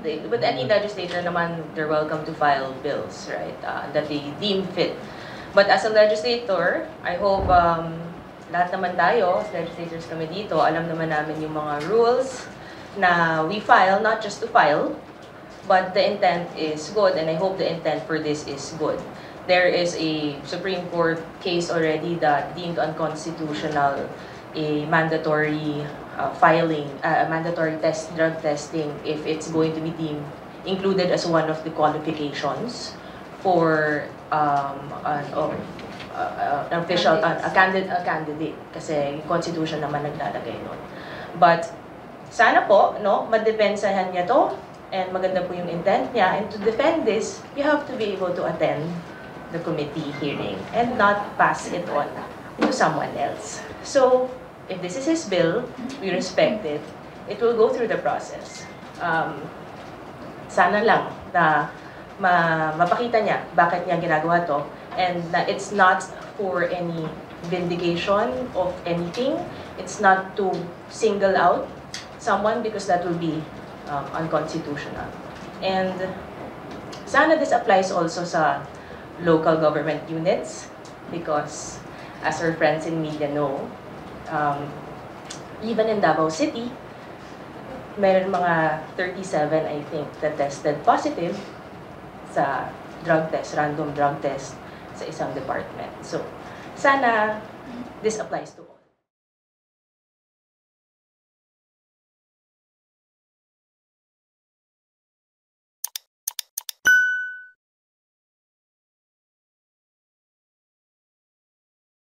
with any legislator naman, they're welcome to file bills, right, that they deem fit. But as a legislator, I hope lahat naman tayo, as legislators kami dito, alam naman namin yung mga rules na we file, not just to file, but the intent is good, and I hope the intent for this is good. There is a Supreme Court case already that deemed unconstitutional a mandatory filing, mandatory drug testing if it's going to be deemed included as one of the qualifications for an official, a candidate, kasi yung Constitution naman naglalagay nun. But sana po, no, madepensahan niya to, and maganda po yung intent niya, and to defend this, you have to be able to attend the committee hearing and not pass it on to someone else. So, if this is his bill, we respect it. It will go through the process. Sana lang na mapakita niya bakit niya ginagawa to, and na it's not for any vindication of anything. It's not to single out someone, because that will be unconstitutional. And sana this applies also sa local government units, because as our friends in media know, even in Davao City, meron mga 37, I think, that tested positive sa drug test, random drug test sa isang department. So, sana this applies to